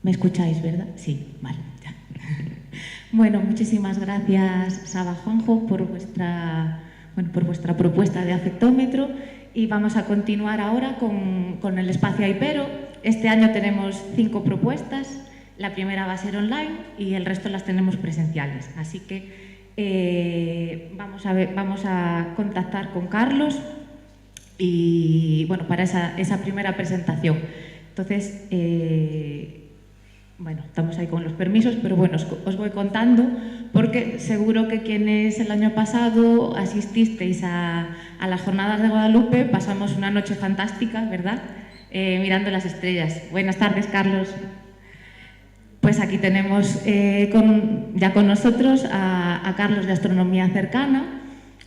¿Me escucháis, verdad? Sí, vale, ya. Bueno, muchísimas gracias, Saba, Juanjo, por vuestra propuesta de afectómetro, y vamos a continuar ahora con el espacio Aipero. Este año tenemos 5 propuestas, la primera va a ser online y el resto las tenemos presenciales. Así que vamos a contactar con Carlos y bueno, para esa primera presentación. Entonces, bueno, estamos ahí con los permisos, pero bueno, os voy contando, porque seguro que quienes el año pasado asististeis a las jornadas de Guadalupe pasamos una noche fantástica, ¿verdad? Mirando las estrellas. Buenas tardes, Carlos. Pues aquí tenemos ya con nosotros a Carlos de Astronomía Cercana,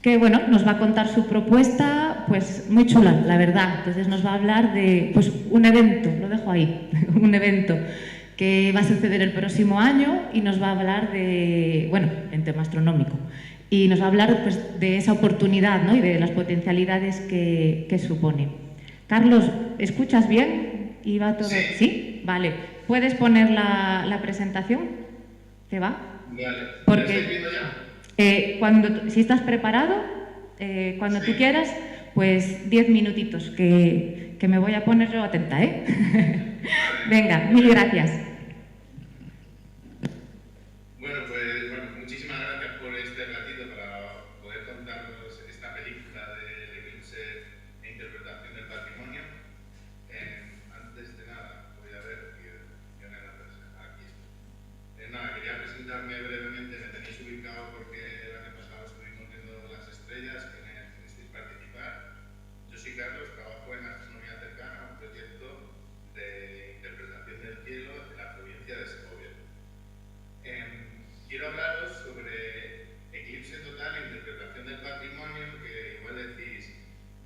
que bueno, nos va a contar su propuesta, pues muy chula, la verdad. Entonces nos va a hablar de pues, un evento, lo dejo ahí, un evento que va a suceder el próximo año y nos va a hablar de, bueno, en tema astronómico, y nos va a hablar pues, de esa oportunidad, ¿no? Y de las potencialidades que supone. Carlos, ¿escuchas bien? ¿Y va todo? ¿Sí? Vale. ¿Puedes poner la presentación? ¿Te va? Vale. Porque ¿Estoy viendo ya? si estás preparado, cuando tú quieras, pues 10 minutitos, que me voy a poner yo atenta, ¿eh? Venga, mil gracias. Bueno, muchísimas gracias por este ratito para poder contaros esta película del eclipse e interpretación del patrimonio. Antes de nada, voy a ver aquí estoy. Nada, quería presentarme brevemente. Me tenéis ubicado porque el año pasado estuvimos viendo las estrellas que quisisteis participar. Yo soy Carlos, trabajo en Astronomía Cercana, un proyecto de interpretación del cielo en la provincia de Segovia. Quiero hablaros sobre eclipse total e interpretación del patrimonio, que igual decís,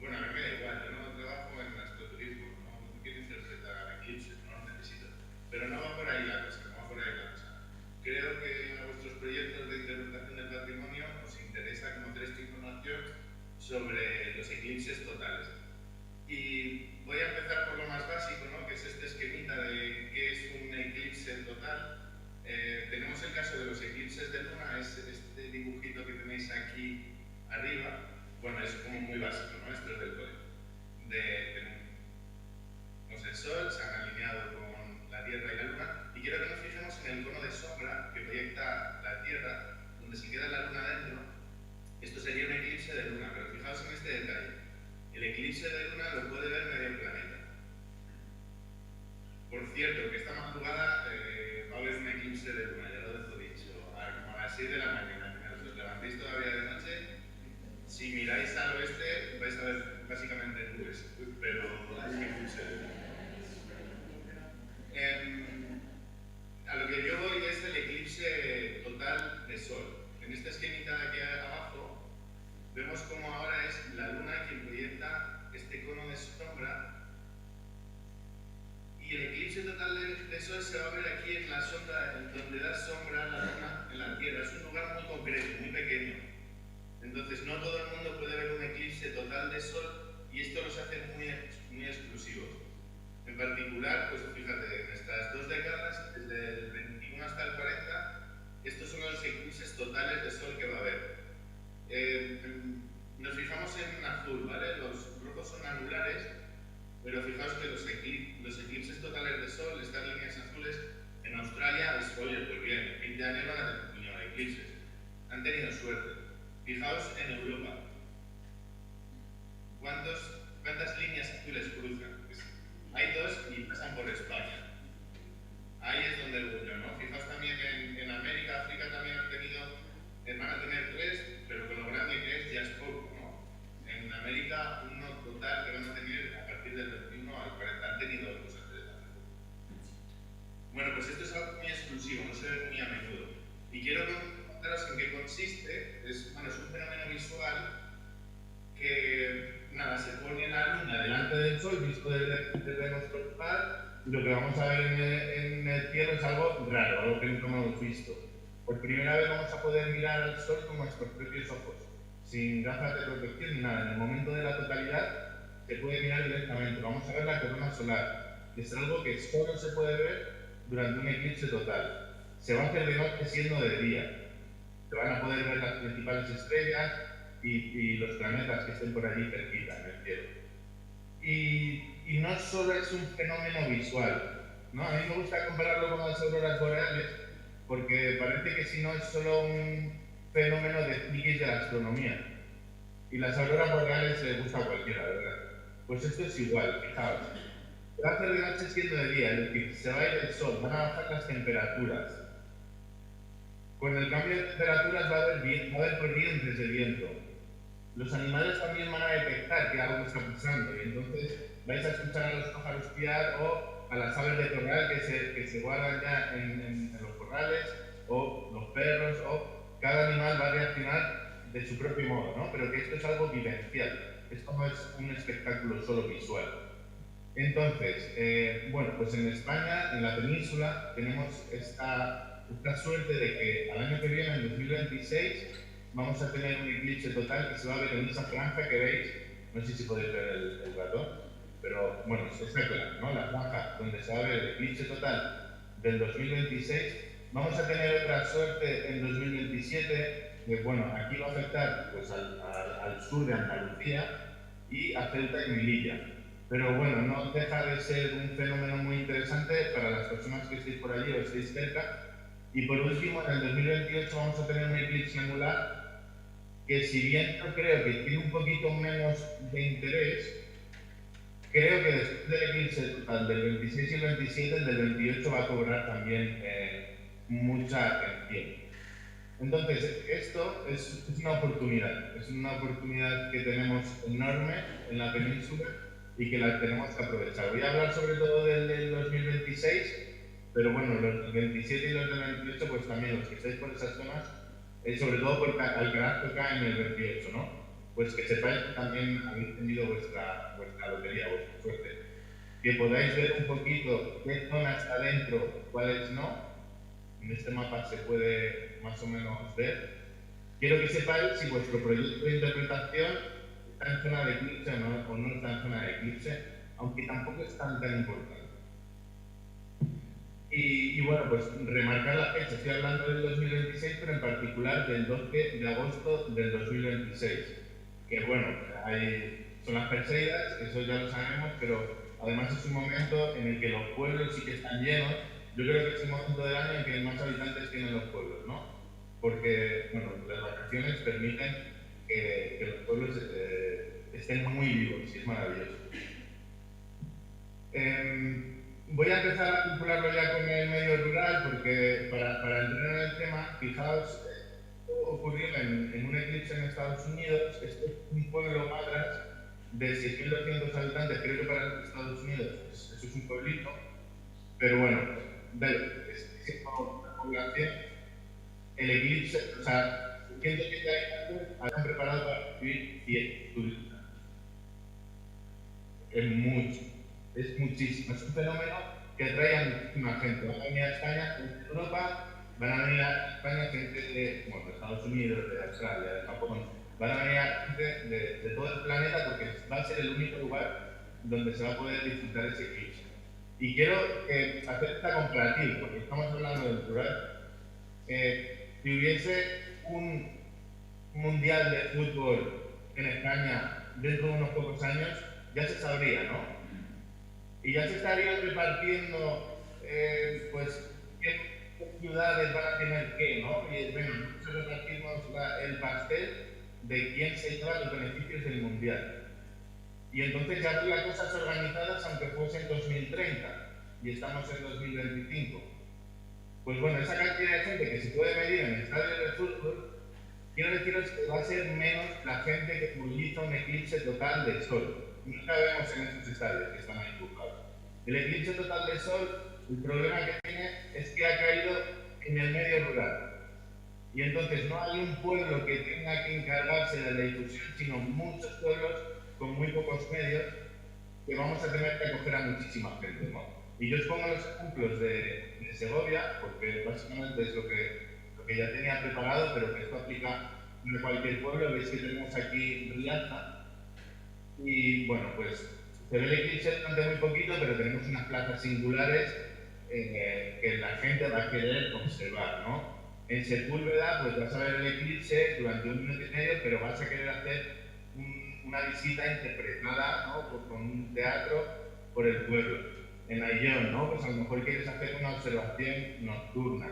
bueno, a mí me da igual, yo no trabajo en astroturismo, no quiero interpretar eclipses, no lo necesito. Pero no va por ahí la cosa, no va por ahí la cosa. Creo que a vuestros proyectos de interpretación del patrimonio os interesa conocer esta información sobre los eclipses totales. Y voy a empezar por lo más básico, ¿no? Que es este esquemita de qué es un eclipse total. Tenemos el caso de los eclipses de luna, es este dibujito que tenéis aquí arriba. Bueno, es como muy básico, ¿no? Esto es del código. Tenemos el Sol, se han alineado con la Tierra y la Luna, y quiero que nos fijemos en el cono de sombra que proyecta la Tierra, donde se queda la Luna dentro. Esto sería un eclipse de luna, pero fijaos en este detalle. El eclipse de luna lo puede ver medio planeta. Por cierto, que esta madrugada va a haber un eclipse de luna, ya lo dejo dicho, como a las 6 de la mañana. Si os levantéis todavía de noche, si miráis al oeste vais a ver básicamente nubes, pero hay un eclipse de luna. A lo que yo voy es el eclipse total de Sol. En esta esquemita de aquí abajo vemos como ahora es la luna quien proyecta este cono de sombra. Y el eclipse total de Sol se va a ver aquí en la sombra, en donde da sombra a la luna en la Tierra. Es un lugar muy concreto, muy pequeño. Entonces no todo el mundo puede ver un eclipse total de Sol y esto los hace muy exclusivos. En particular, pues fíjate, en estas 2 décadas, desde el 21 hasta el 40, estos son los eclipses totales de Sol que va a haber. Nos fijamos en azul, ¿vale? Los rojos son anulares, pero fijaos que los eclipses totales de Sol, estas líneas azules, en Australia, oye, pues bien, en 20 años van a tener un puñado de eclipses. Han tenido suerte. Fijaos en Europa. ¿Cuántas líneas azules cruzan? Pues hay 2 y pasan por España. Ahí es donde el bullo, ¿no? Fijaos también en América, África también van a tener 3, pero con lo grande que es ya es poco, ¿no? En América, uno total que van a tener a partir del 21 al 40. Han tenido 2 o 3 también. Bueno, pues esto es algo muy exclusivo, no se ve muy a menudo. Y quiero contaros en qué consiste. Es un fenómeno visual que, nada, se pone la luna delante del Sol, visto desde nuestro lugar. Lo que vamos a ver en el cielo es algo raro, algo que nunca hemos visto. Por primera vez vamos a poder mirar al Sol con nuestros propios ojos, sin gafas de protección ni nada. En el momento de la totalidad se puede mirar directamente. Vamos a ver la corona solar, que es algo que solo se puede ver durante un eclipse total. Se va a hacer de noche siendo de día. Se van a poder ver las principales estrellas y los planetas que estén por allí cerquita en el cielo. Y no solo es un fenómeno visual, ¿no? A mí me gusta compararlo con las auroras boreales porque parece que si no es solo un fenómeno de frikis de la astronomía. Y las auroras boreales les gusta a cualquiera, ¿verdad? Pues esto es igual, fijaos. Se va a hacer de noche siendo de día, es decir, se va a ir el sol, van a bajar las temperaturas. Con el cambio de temperaturas va a haber corrientes de viento. Los animales también van a detectar que algo está pasando y entonces vais a escuchar a los pájaros piar o a las aves de corral que se guardan ya en los corrales, o los perros, o cada animal va a reaccionar de su propio modo, ¿no? Pero que esto es algo vivencial, esto no es un espectáculo solo visual. Entonces, bueno, pues en España, en la península, tenemos esta suerte de que al año que viene, en 2026, vamos a tener un eclipse total que se va a ver en esa franja que veis, no sé si podéis ver el ratón, pero bueno, está claro, ¿no? La franja donde se va a ver el eclipse total del 2026, vamos a tener otra suerte en 2027, que bueno, aquí va a afectar pues, al sur de Andalucía y a Ceuta y Melilla. Pero bueno, no deja de ser un fenómeno muy interesante para las personas que estéis por allí o estéis cerca. Y por último, en el 2028 vamos a tener un eclipse anular que, si bien yo creo que tiene un poquito menos de interés, creo que después del eclipse total del 26 y el 27, el del 28 va a cobrar también mucha atención. Entonces, esto es una oportunidad que tenemos enorme en la península y que la tenemos que aprovechar. Voy a hablar sobre todo del 2026, pero bueno, los del 27 y los del 28, pues también los que estáis por esas zonas, sobre todo porque Alcaraz toca en el 28, ¿no? Pues que sepáis que también habéis tenido vuestra lotería, vuestra suerte. Que podáis ver un poquito qué zonas está dentro, cuáles no. En este mapa se puede más o menos ver. Quiero que sepáis si vuestro proyecto de interpretación está en zona de eclipse o no está en zona de eclipse, aunque tampoco es tan importante. Y bueno, pues remarcar la fecha, estoy hablando del 2026, pero en particular del 12 de agosto del 2026. Que bueno, son las Perseidas, eso ya lo sabemos, pero además es un momento en el que los pueblos sí que están llenos. Yo creo que es el momento del año en que más habitantes tienen los pueblos, ¿no? Porque, bueno, las vacaciones permiten que los pueblos estén muy vivos y es maravilloso. Voy a empezar a vincularlo ya con el medio rural porque para entrar en el tema, fijaos, ocurrió en un eclipse en Estados Unidos. Esto es un pueblo madras de 6.200 habitantes, creo que para Estados Unidos eso es un pueblito, pero bueno, es una población. El eclipse, o sea, 180 habitantes habían preparado para vivir 100 turistas. Es mucho. Es muchísimo, es un fenómeno que atrae a muchísima gente. Van a venir a España, de Europa, van a venir a España gente de Estados Unidos, de Australia, de Japón, van a venir gente de todo el planeta porque va a ser el único lugar donde se va a poder disfrutar ese eclipse. Y quiero hacer esta comparativa, porque estamos hablando del rural. Si hubiese un mundial de fútbol en España dentro de unos pocos años, ya se sabría, ¿no? Y ya se estaría repartiendo, pues, qué ciudades van a tener qué, ¿no? Y bueno, nosotros repartimos el pastel de quién se lleva los beneficios del mundial. Y entonces ya habría cosas organizadas aunque fuese en 2030 y estamos en 2025. Pues bueno, esa cantidad de gente que se puede medir en estadios de fútbol, quiero deciros que va a ser menos la gente que moviliza un eclipse total del sol. No sabemos en estos estadios que están ahí buscados. El eclipse total del sol, el problema que tiene es que ha caído en el medio rural. Y entonces no hay un pueblo que tenga que encargarse de la difusión, sino muchos pueblos con muy pocos medios que vamos a tener que acoger a muchísima gente, ¿no? Y yo os pongo los ejemplos de Segovia, porque básicamente es lo que ya tenía preparado, pero que esto aplica a cualquier pueblo. Veis que tenemos aquí Riaza. Y bueno, pues se ve el eclipse durante muy poquito, pero tenemos unas plazas singulares que la gente va a querer observar, ¿no? En Sepúlveda, pues vas a ver el eclipse durante 1 minuto y medio, pero vas a querer hacer una visita interpretada, ¿no? Con un teatro por el pueblo. En Ayllón, ¿no? Pues a lo mejor quieres hacer una observación nocturna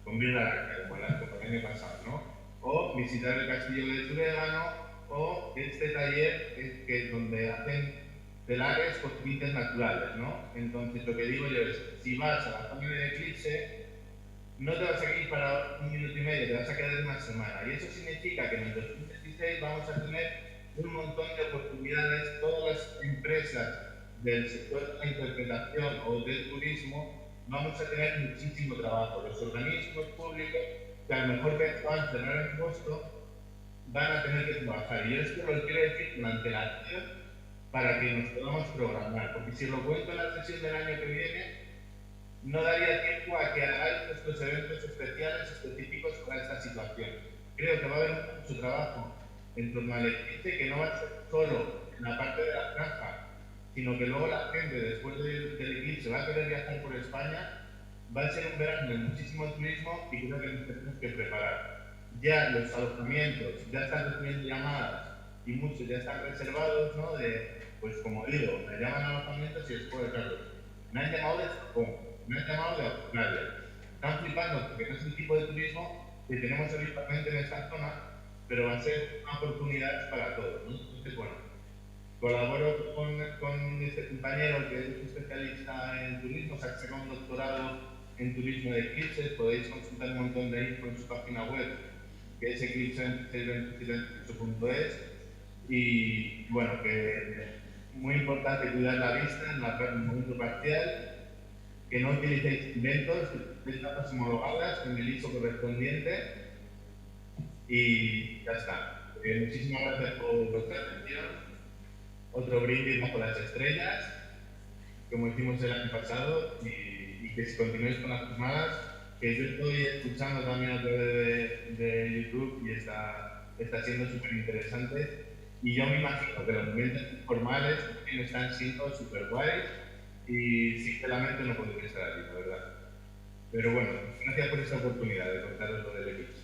con Vila Larca, como el año pasado, ¿no? O visitar el castillo de Turégano, o este taller que donde hacen telares con tintes naturales, ¿no? Entonces lo que digo yo es, si vas a la zona del eclipse, no te vas a ir para 1 minuto y medio, te vas a quedar una semana. Y eso significa que en el 2016 vamos a tener un montón de oportunidades, todas las empresas del sector de la interpretación o del turismo, vamos a tener muchísimo trabajo. Los organismos públicos, que a lo mejor pensaban cerrar en agosto, van a tener que trabajar. Y yo esto lo quiero decir con antelación para que nos podamos programar, porque si lo cuento en la sesión del año que viene, no daría tiempo a que hagáis estos eventos especiales específicos para esta situación. Creo que va a haber mucho trabajo en torno al eclipse, que no va a ser solo en la parte de la franja, sino que luego la gente después del eclipse va a querer viajar por España. Va a ser un verano de muchísimo turismo y creo que nos tenemos que preparar. Ya los alojamientos ya están recibiendo llamadas y muchos ya están reservados, ¿no? Pues como digo, me llaman a alojamientos y es por Carlos. Me han llamado de Japón, me han llamado de Australia. Están flipando porque no es el tipo de turismo que tenemos habitualmente en esta zona, pero va a ser una oportunidad para todos, ¿no? Entonces, bueno, colaboro con este compañero que es especialista en turismo, o sea, que saca un doctorado en turismo de eclipses. Podéis consultar un montón de info en su página web, que es eclipse28.es. Y bueno, que muy importante cuidar la vista en el momento parcial, que no utilicéis inventos, que utilicéis gafas homologadas en el ISO correspondiente y ya está. Muchísimas gracias por vuestra atención. Otro brindis bajo las estrellas, como hicimos el año pasado, y que si continuéis con las jornadas, que yo estoy escuchando también a través de YouTube y está siendo súper interesante. Y yo me imagino que los momentos informales están siendo súper guays y sinceramente no podría estar aquí, la verdad. Pero bueno, gracias por esta oportunidad de contaros lo del eclipse.